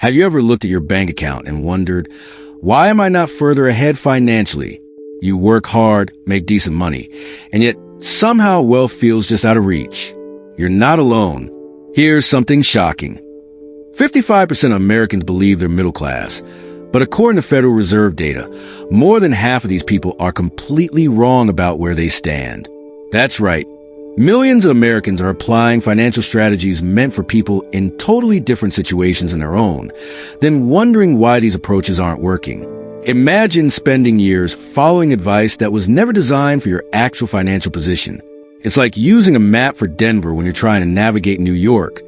Have you ever looked at your bank account and wondered, why am I not further ahead financially? You work hard, make decent money, and yet somehow wealth feels just out of reach. You're not alone. Here's something shocking. 55% of Americans believe they're middle class, but according to Federal Reserve data, more than half of these people are completely wrong about where they stand. That's right. Millions of Americans are applying financial strategies meant for people in totally different situations than their own, then wondering why these approaches aren't working. Imagine spending years following advice that was never designed for your actual financial position. It's like using a map for Denver when you're trying to navigate New York.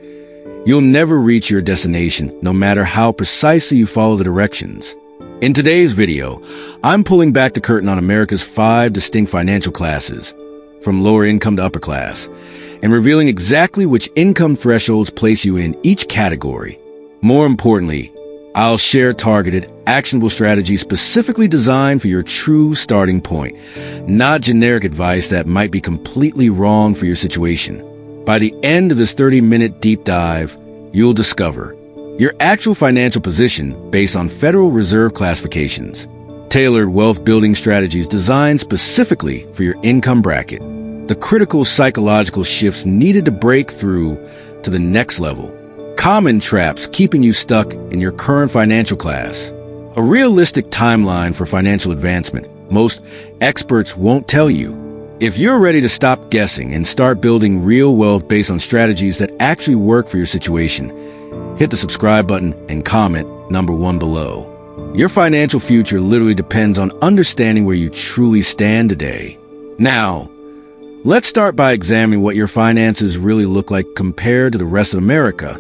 You'll never reach your destination, no matter how precisely you follow the directions. In today's video, I'm pulling back the curtain on America's 5 distinct financial classes, from lower income to upper class, and revealing exactly which income thresholds place you in each category. More importantly, I'll share targeted, actionable strategies specifically designed for your true starting point, not generic advice that might be completely wrong for your situation. By the end of this 30-minute deep dive, you'll discover your actual financial position based on Federal Reserve classifications, tailored wealth-building strategies designed specifically for your income bracket, the critical psychological shifts needed to break through to the next level, common traps keeping you stuck in your current financial class, a realistic timeline for financial advancement most experts won't tell you. If you're ready to stop guessing and start building real wealth based on strategies that actually work for your situation, hit the subscribe button and comment number 1 below. Your financial future literally depends on understanding where you truly stand today. Now, let's start by examining what your finances really look like compared to the rest of America.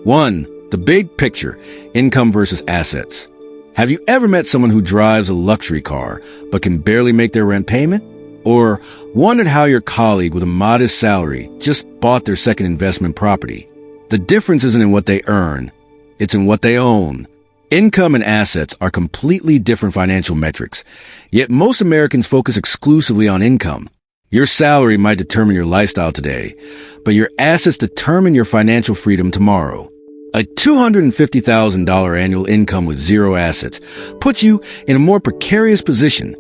1. The big picture, income versus assets. Have you ever met someone who drives a luxury car but can barely make their rent payment? Or wondered how your colleague with a modest salary just bought their second investment property? The difference isn't in what they earn, it's in what they own. Income and assets are completely different financial metrics, yet most Americans focus exclusively on income. Your salary might determine your lifestyle today, but your assets determine your financial freedom tomorrow. A $250,000 annual income with zero assets puts you in a more precarious position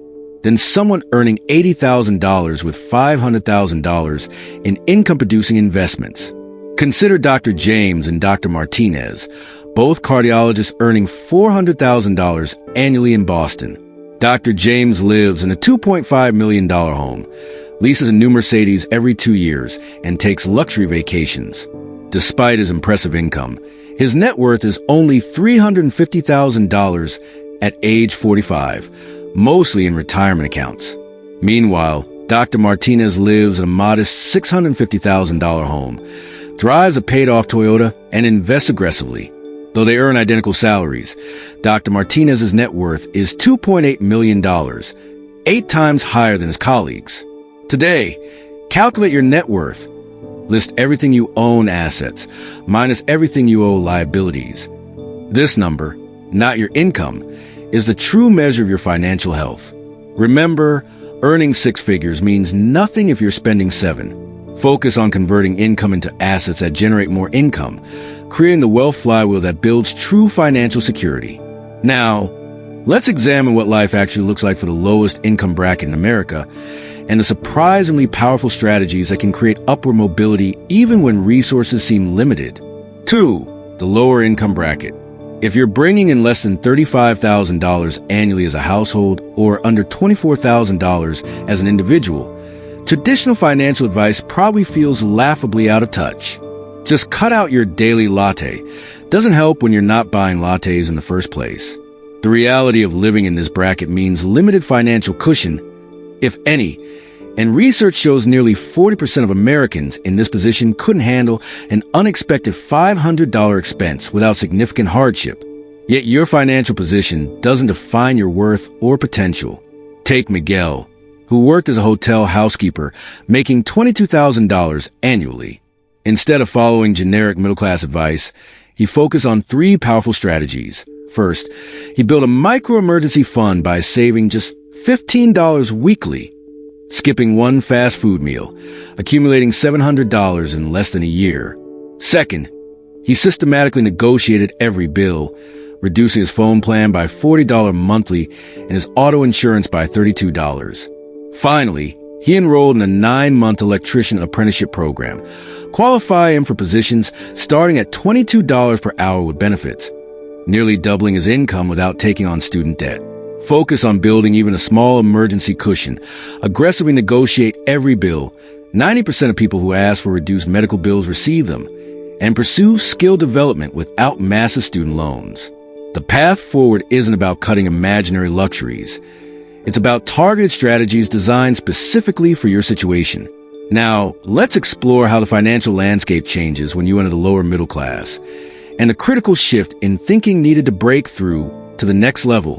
than someone earning $80,000 with $500,000 in income-producing investments. Consider Dr. James and Dr. Martinez, both cardiologists earning $400,000 annually in Boston. Dr. James lives in a $2.5 million home, leases a new Mercedes every 2 years, and takes luxury vacations. Despite his impressive income, his net worth is only $350,000 at age 45, mostly in retirement accounts. Meanwhile, Dr. Martinez lives in a modest $650,000 home, drives a paid-off Toyota, and invests aggressively. Though they earn identical salaries, Dr. Martinez's net worth is $2.8 million, 8 times higher than his colleagues. Today, calculate your net worth. List everything you own assets, minus everything you owe liabilities. This number, not your income, is the true measure of your financial health. Remember, earning 6 figures means nothing if you're spending 7. Focus on converting income into assets that generate more income, creating the wealth flywheel that builds true financial security. Now, let's examine what life actually looks like for the lowest income bracket in America and the surprisingly powerful strategies that can create upward mobility even when resources seem limited. 2. The lower income bracket. If you're bringing in less than $35,000 annually as a household or under $24,000 as an individual, traditional financial advice probably feels laughably out of touch. Just cut out your daily latte. Doesn't help when you're not buying lattes in the first place. The reality of living in this bracket means limited financial cushion, if any, and research shows nearly 40% of Americans in this position couldn't handle an unexpected $500 expense without significant hardship. Yet your financial position doesn't define your worth or potential. Take Miguel, who worked as a hotel housekeeper, making $22,000 annually. Instead of following generic middle-class advice, he focused on 3 powerful strategies. First, he built a micro-emergency fund by saving just $15 weekly, skipping 1 fast food meal, accumulating $700 in less than a year. Second, He systematically negotiated every bill, reducing his phone plan by $40 monthly and his auto insurance by $32. Finally, he enrolled in a 9-month electrician apprenticeship program, qualifying him for positions starting at $22 per hour with benefits, nearly doubling his income without taking on student debt. Focus on building even a small emergency cushion. Aggressively negotiate every bill. 90% of people who ask for reduced medical bills receive them. And pursue skill development without massive student loans. The path forward isn't about cutting imaginary luxuries. It's about targeted strategies designed specifically for your situation. Now, let's explore how the financial landscape changes when you enter the lower middle class, and the critical shift in thinking needed to break through to the next level.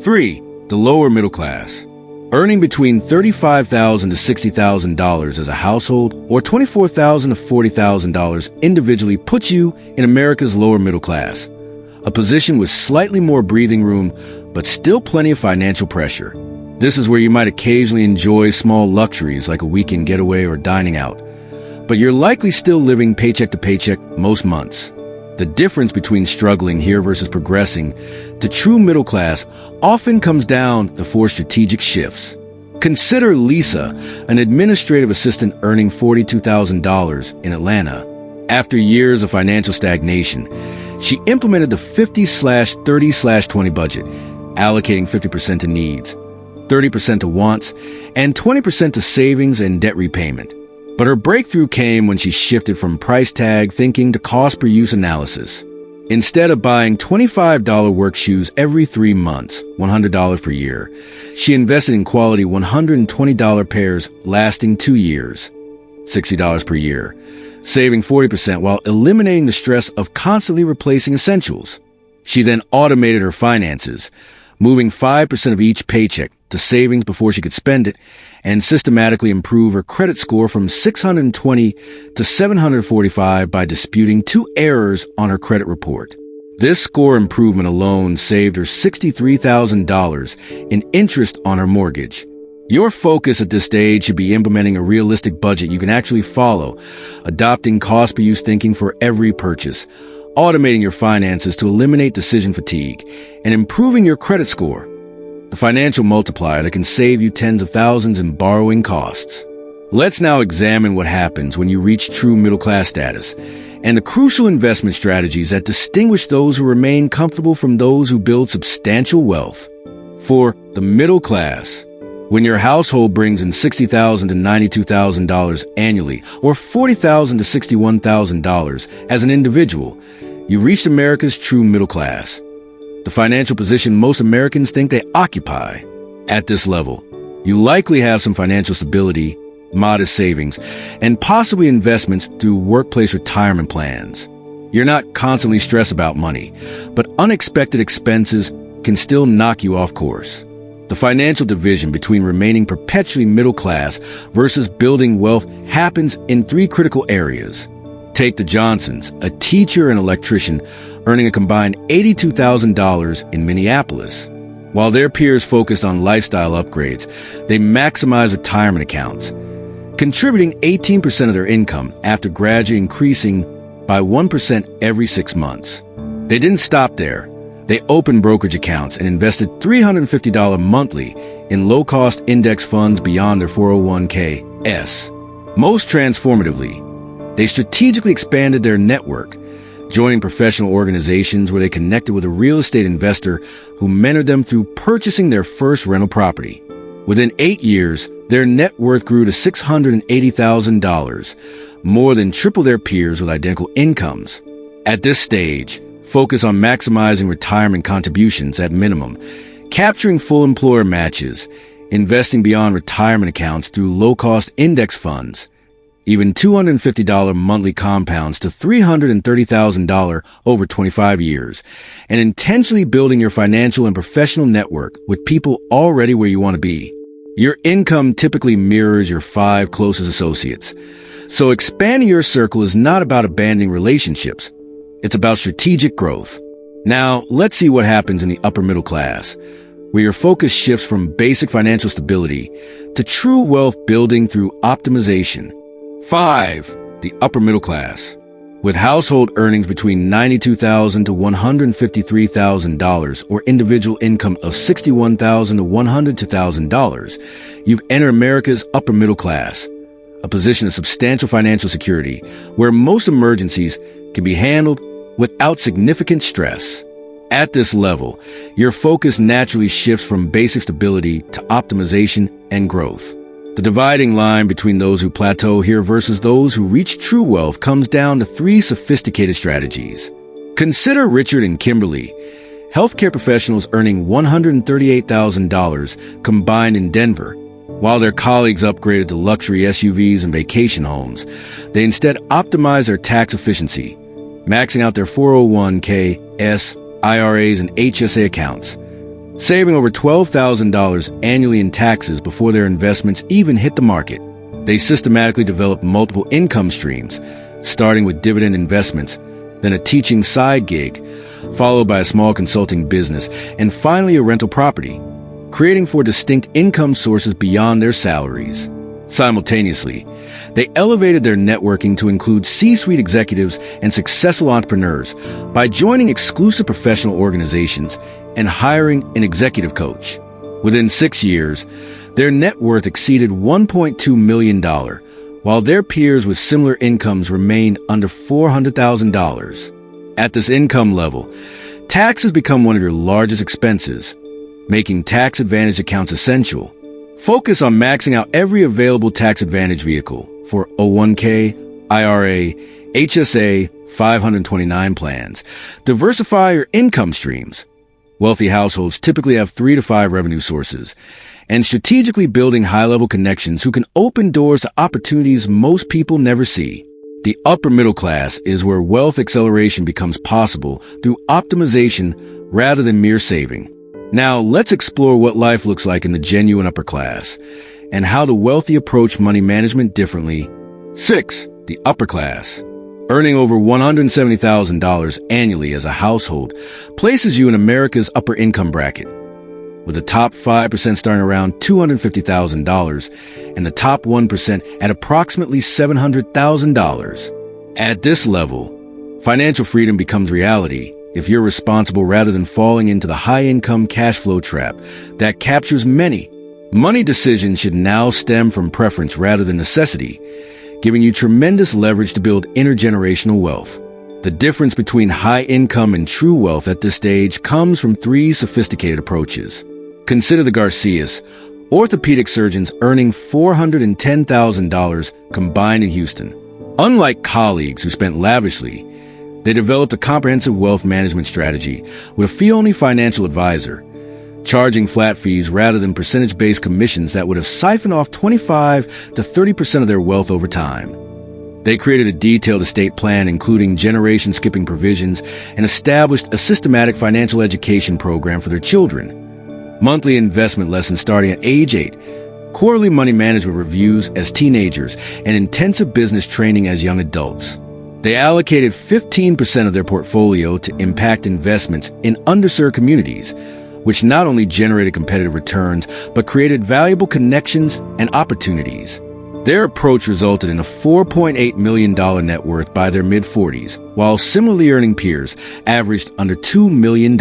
3. The lower middle class. Earning between $35,000 to $60,000 as a household or $24,000 to $40,000 individually puts you in America's lower middle class, a position with slightly more breathing room, but still plenty of financial pressure. This is where you might occasionally enjoy small luxuries like a weekend getaway or dining out, but you're likely still living paycheck to paycheck most months. The difference between struggling here versus progressing to true middle class often comes down to 4 strategic shifts. Consider Lisa, an administrative assistant earning $42,000 in Atlanta. After years of financial stagnation, she implemented the 50/30/20 budget, allocating 50% to needs, 30% to wants, and 20% to savings and debt repayment. But her breakthrough came when she shifted from price tag thinking to cost per use analysis. Instead of buying $25 work shoes every 3 months, $100 per year, she invested in quality $120 pairs lasting 2 years, $60 per year, saving 40% while eliminating the stress of constantly replacing essentials. She then automated her finances, moving 5% of each paycheck to savings before she could spend it, and systematically improve her credit score from 620 to 745 by disputing 2 errors on her credit report. This score improvement alone saved her $63,000 in interest on her mortgage. Your focus at this stage should be implementing a realistic budget you can actually follow, adopting cost-per-use thinking for every purchase, automating your finances to eliminate decision fatigue, and improving your credit score, the financial multiplier that can save you tens of thousands in borrowing costs. Let's now examine what happens when you reach true middle-class status, and the crucial investment strategies that distinguish those who remain comfortable from those who build substantial wealth. For the middle class, when your household brings in $60,000 to $92,000 annually, or $40,000 to $61,000 as an individual, you've reached America's true middle class, the financial position most Americans think they occupy. At this level, you likely have some financial stability, modest savings, and possibly investments through workplace retirement plans. You're not constantly stressed about money, but unexpected expenses can still knock you off course. The financial division between remaining perpetually middle class versus building wealth happens in 3 critical areas. Take the Johnsons, a teacher and electrician earning a combined $82,000 in Minneapolis. While their peers focused on lifestyle upgrades, they maximize retirement accounts, contributing 18% of their income after gradually increasing by 1% every 6 months. They didn't stop there. They opened brokerage accounts and invested $350 monthly in low-cost index funds beyond their 401(k)s. Most transformatively, they strategically expanded their network, joining professional organizations where they connected with a real estate investor who mentored them through purchasing their first rental property. Within 8 years, their net worth grew to $680,000, more than triple their peers with identical incomes. At this stage, focus on maximizing retirement contributions at minimum, capturing full employer matches, investing beyond retirement accounts through low-cost index funds, even $250 monthly compounds to $330,000 over 25 years, and intentionally building your financial and professional network with people already where you want to be. Your income typically mirrors your 5 closest associates, so expanding your circle is not about abandoning relationships. It's about strategic growth. Now, let's see what happens in the upper middle class, where your focus shifts from basic financial stability to true wealth building through optimization. 5. The upper middle class. With household earnings between $92,000 to $153,000 or individual income of $61,000 to $102,000, you've entered America's upper middle class, a position of substantial financial security where most emergencies can be handled without significant stress. At this level, your focus naturally shifts from basic stability to optimization and growth. The dividing line between those who plateau here versus those who reach true wealth comes down to three sophisticated strategies. Consider Richard and Kimberly, healthcare professionals earning $138,000 combined in Denver. While their colleagues upgraded to luxury SUVs and vacation homes, they instead optimized their tax efficiency, maxing out their 401k, IRAs, and HSA accounts, saving over $12,000 annually in taxes before their investments even hit the market. They systematically developed multiple income streams, starting with dividend investments, then a teaching side gig, followed by a small consulting business, and finally a rental property, creating four distinct income sources beyond their salaries. Simultaneously, they elevated their networking to include C-suite executives and successful entrepreneurs by joining exclusive professional organizations and hiring an executive coach. Within 6 years, their net worth exceeded $1.2 million, while their peers with similar incomes remained under $400,000. At this income level, taxes become one of your largest expenses, making tax advantage accounts essential. Focus on maxing out every available tax advantage vehicle for 401k, IRA, HSA, 529 plans. Diversify your income streams. Wealthy households typically have 3 to 5 revenue sources, and strategically building high-level connections who can open doors to opportunities most people never see. The upper middle class is where wealth acceleration becomes possible through optimization rather than mere saving. Now, let's explore what life looks like in the genuine upper class and how the wealthy approach money management differently. 6. The upper class. Earning over $170,000 annually as a household places you in America's upper income bracket, with the top 5% starting around $250,000 and the top 1% at approximately $700,000. At this level, financial freedom becomes reality if you're responsible rather than falling into the high-income cash flow trap that captures many. Money decisions should now stem from preference rather than necessity, giving you tremendous leverage to build intergenerational wealth. The difference between high income and true wealth at this stage comes from 3 sophisticated approaches. Consider the Garcias, orthopedic surgeons earning $410,000 combined in Houston. Unlike colleagues who spent lavishly, they developed a comprehensive wealth management strategy with a fee-only financial advisor, charging flat fees rather than percentage-based commissions that would have siphoned off 25 to 30% of their wealth over time. They created a detailed estate plan including generation-skipping provisions and established a systematic financial education program for their children. Monthly investment lessons starting at age 8, quarterly money management reviews as teenagers, and intensive business training as young adults. They allocated 15% of their portfolio to impact investments in underserved communities, which not only generated competitive returns, but created valuable connections and opportunities. Their approach resulted in a $4.8 million net worth by their mid-40s, while similarly earning peers averaged under $2 million.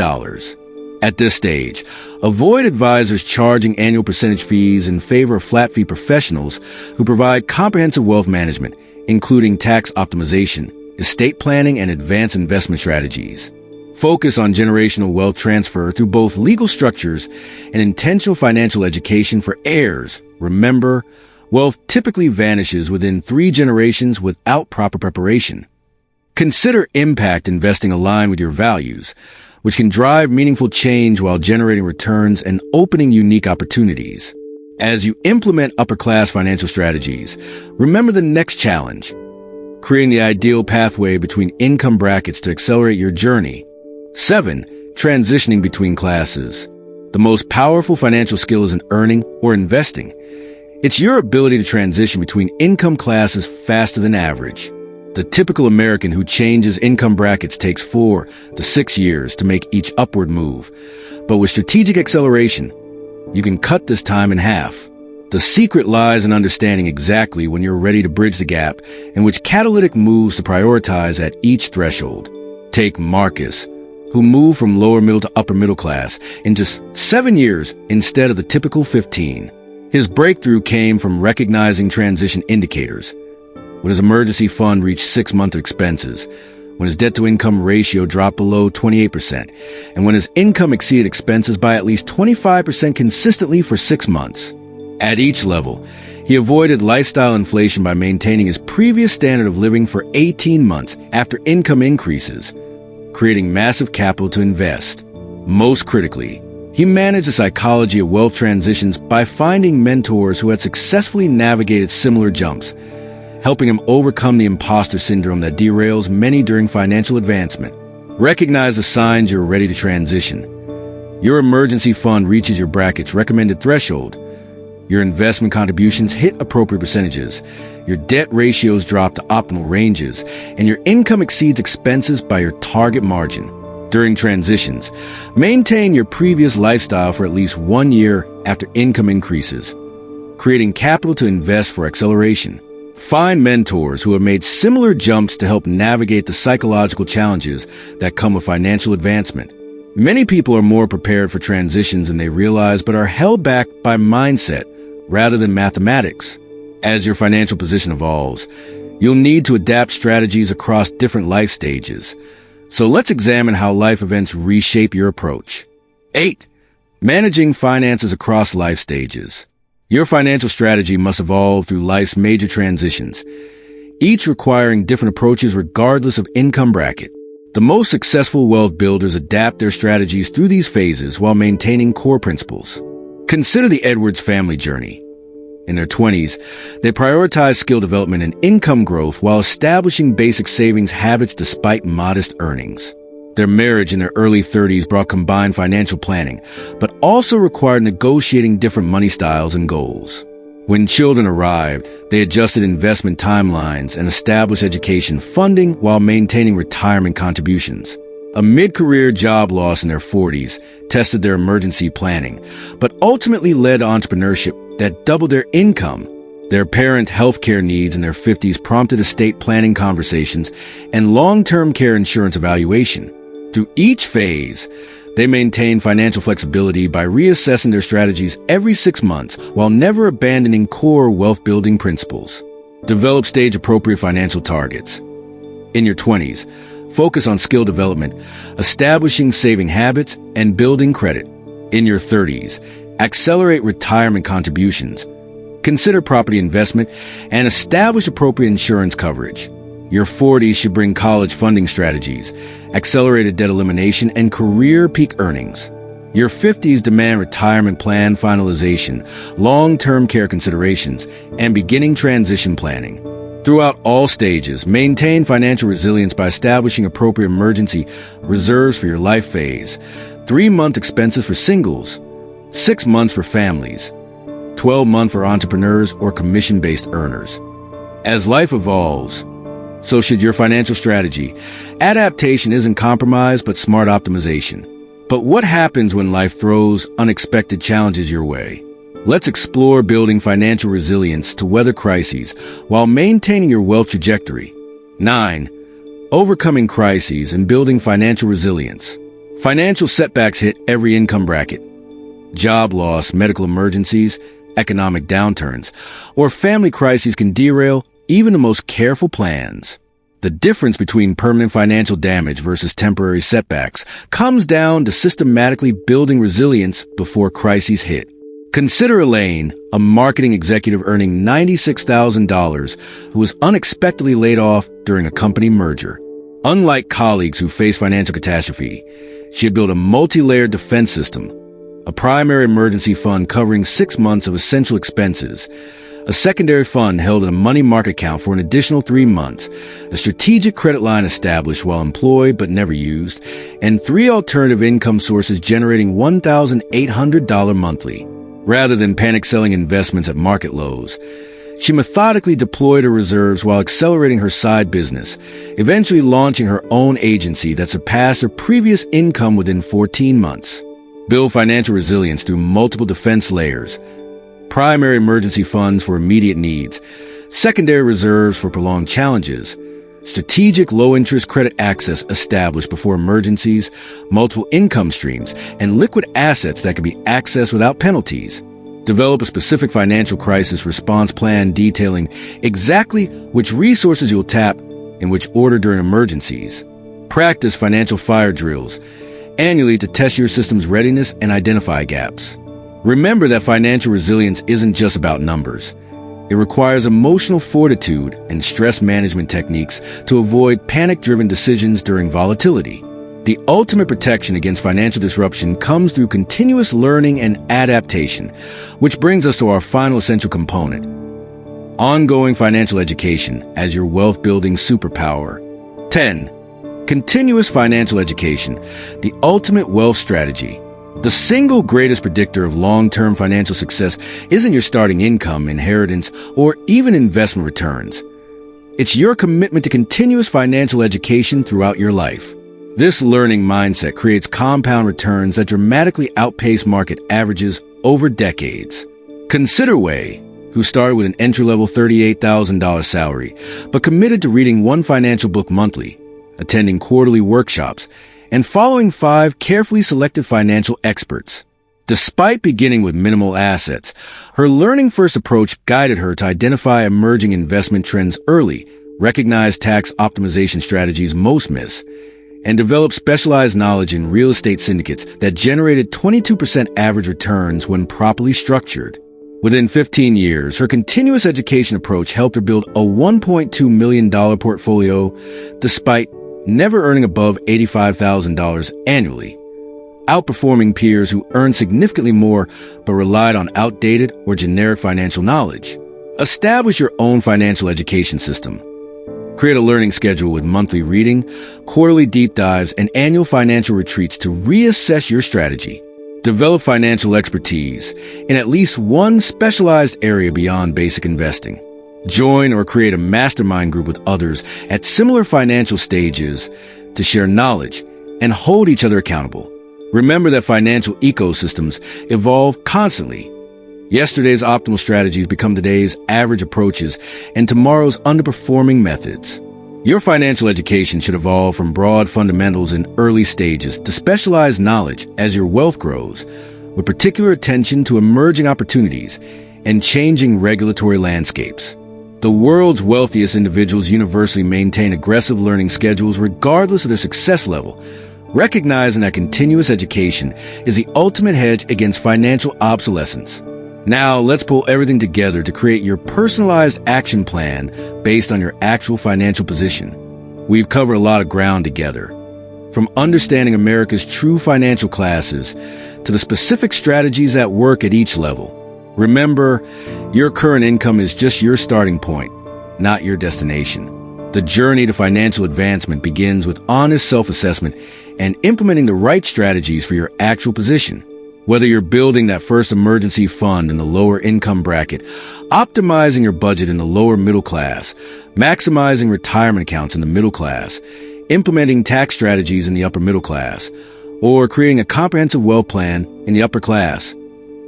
At this stage, avoid advisors charging annual percentage fees in favor of flat-fee professionals who provide comprehensive wealth management, including tax optimization, estate planning, and advanced investment strategies. Focus on generational wealth transfer through both legal structures and intentional financial education for heirs. Remember, wealth typically vanishes within 3 generations without proper preparation. Consider impact investing aligned with your values, which can drive meaningful change while generating returns and opening unique opportunities. As you implement upper-class financial strategies, remember the next challenge: creating the ideal pathway between income brackets to accelerate your journey. 7. Transitioning between classes. The most powerful financial skill isn't earning or investing. It's your ability to transition between income classes faster than average. The typical American who changes income brackets takes 4 to 6 years to make each upward move. But with strategic acceleration, you can cut this time in half. The secret lies in understanding exactly when you're ready to bridge the gap and which catalytic moves to prioritize at each threshold. Take Marcus, who moved from lower middle to upper middle class in just 7 years instead of the typical 15. His breakthrough came from recognizing transition indicators. When his emergency fund reached 6-month expenses, when his debt-to-income ratio dropped below 28%, and when his income exceeded expenses by at least 25% consistently for 6 months. At each level, he avoided lifestyle inflation by maintaining his previous standard of living for 18 months after income increases, creating massive capital to invest. Most critically, he managed the psychology of wealth transitions by finding mentors who had successfully navigated similar jumps, helping him overcome the imposter syndrome that derails many during financial advancement. Recognize the signs you're ready to transition. Your emergency fund reaches your bracket's recommended threshold. Your investment contributions hit appropriate percentages. Your debt ratios drop to optimal ranges, and your income exceeds expenses by your target margin. During transitions, maintain your previous lifestyle for at least 1 year after income increases, creating capital to invest for acceleration. Find mentors who have made similar jumps to help navigate the psychological challenges that come with financial advancement. Many people are more prepared for transitions than they realize, but are held back by mindset rather than mathematics. As your financial position evolves, you'll need to adapt strategies across different life stages. So let's examine how life events reshape your approach. 8. Managing finances across life stages. Your financial strategy must evolve through life's major transitions, each requiring different approaches regardless of income bracket. The most successful wealth builders adapt their strategies through these phases while maintaining core principles. Consider the Edwards family journey. In their 20s, they prioritized skill development and income growth while establishing basic savings habits despite modest earnings. Their marriage in their early 30s brought combined financial planning, but also required negotiating different money styles and goals. When children arrived, they adjusted investment timelines and established education funding while maintaining retirement contributions. A mid-career job loss in their 40s tested their emergency planning, but ultimately led to entrepreneurship that doubled their income. Their parent healthcare needs in their 50s prompted estate planning conversations and long-term care insurance evaluation. Through each phase, they maintained financial flexibility by reassessing their strategies every 6 months while never abandoning core wealth-building principles. Develop stage-appropriate financial targets. In your 20s, focus on skill development, establishing saving habits, and building credit. In your 30s, accelerate retirement contributions, consider property investment, and establish appropriate insurance coverage. Your 40s should bring college funding strategies, accelerated debt elimination, and career peak earnings. Your 50s demand retirement plan finalization, long-term care considerations, and beginning transition planning. Throughout all stages, maintain financial resilience by establishing appropriate emergency reserves for your life phase, 3-month expenses for singles, 6 months for families, 12 months for entrepreneurs or commission-based earners. As life evolves, so should your financial strategy. Adaptation isn't compromise, but smart optimization. But what happens when life throws unexpected challenges your way? Let's explore building financial resilience to weather crises while maintaining your wealth trajectory. 9. Overcoming crises and building financial resilience. Financial setbacks hit every income bracket. Job loss, medical emergencies, economic downturns, or family crises can derail even the most careful plans. The difference between permanent financial damage versus temporary setbacks comes down to systematically building resilience before crises hit. Consider Elaine, a marketing executive earning $96,000 who was unexpectedly laid off during a company merger. Unlike colleagues who face financial catastrophe, she had built a multi-layered defense system, a primary emergency fund covering 6 months of essential expenses, a secondary fund held in a money market account for an additional 3 months, a strategic credit line established while employed but never used, and 3 alternative income sources generating $1,800 monthly. Rather than panic selling investments at market lows, she methodically deployed her reserves while accelerating her side business, eventually launching her own agency that surpassed her previous income within 14 months. Build financial resilience through multiple defense layers. primary emergency funds for immediate needs, secondary reserves for prolonged challenges, strategic low-interest credit access established before emergencies, multiple income streams, and liquid assets that can be accessed without penalties. Develop a specific financial crisis response plan detailing exactly which resources you'll tap in which order during emergencies. Practice financial fire drills annually to test your system's readiness and identify gaps. Remember that financial resilience isn't just about numbers. It requires emotional fortitude and stress management techniques to avoid panic-driven decisions during volatility. The ultimate protection against financial disruption comes through continuous learning and adaptation, which brings us to our final essential component: ongoing financial education as your wealth-building superpower. 10. Continuous financial education, the ultimate wealth strategy. The single greatest predictor of long-term financial success isn't your starting income, inheritance, or even investment returns. It's your commitment to continuous financial education throughout your life. This learning mindset creates compound returns that dramatically outpace market averages over decades. Consider Wei, who started with an entry-level $38,000 salary, but committed to reading one financial book monthly, attending quarterly workshops, and following 5 carefully selected financial experts. Despite beginning with minimal assets, her learning-first approach guided her to identify emerging investment trends early, recognize tax optimization strategies most miss, and develop specialized knowledge in real estate syndicates that generated 22% average returns when properly structured. Within 15 years, her continuous education approach helped her build a $1.2 million portfolio despite never earning above $85,000 annually, outperforming peers who earned significantly more but relied on outdated or generic financial knowledge. Establish your own financial education system. Create a learning schedule with monthly reading, quarterly deep dives, and annual financial retreats to reassess your strategy. Develop financial expertise in at least one specialized area beyond basic investing. Join or create a mastermind group with others at similar financial stages to share knowledge and hold each other accountable. Remember that financial ecosystems evolve constantly. Yesterday's optimal strategies become today's average approaches and tomorrow's underperforming methods. Your financial education should evolve from broad fundamentals in early stages to specialized knowledge as your wealth grows, with particular attention to emerging opportunities and changing regulatory landscapes. The world's wealthiest individuals universally maintain aggressive learning schedules regardless of their success level, recognizing that continuous education is the ultimate hedge against financial obsolescence. Now, let's pull everything together to create your personalized action plan based on your actual financial position. We've covered a lot of ground together, from understanding America's true financial classes to the specific strategies at work at each level. Remember, your current income is just your starting point, not your destination. The journey to financial advancement begins with honest self-assessment and implementing the right strategies for your actual position. Whether you're building that first emergency fund in the lower income bracket, optimizing your budget in the lower middle class, maximizing retirement accounts in the middle class, implementing tax strategies in the upper middle class, or creating a comprehensive wealth plan in the upper class,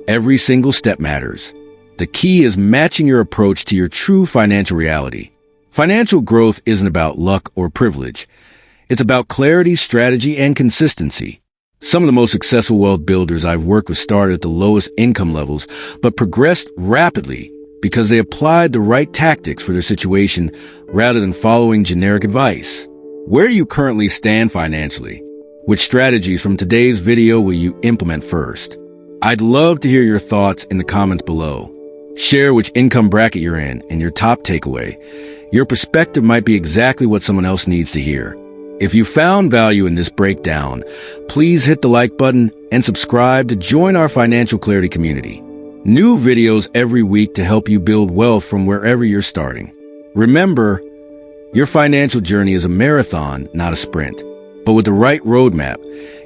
every single step matters. The key is matching your approach to your true financial reality. Financial growth isn't about luck or privilege. It's about clarity, strategy, and consistency. Some of the most successful wealth builders I've worked with started at the lowest income levels, but progressed rapidly because they applied the right tactics for their situation rather than following generic advice. Where do you currently stand financially? Which strategies from today's video will you implement first? I'd love to hear your thoughts in the comments below. Share which income bracket you're in and your top takeaway. Your perspective might be exactly what someone else needs to hear. If you found value in this breakdown, please hit the like button and subscribe to join our financial clarity community. New videos every week to help you build wealth from wherever you're starting. Remember, your financial journey is a marathon, not a sprint. But with the right roadmap,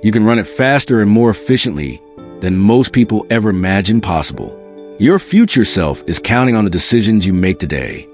you can run it faster and more efficiently than most people ever imagined possible. Your future self is counting on the decisions you make today.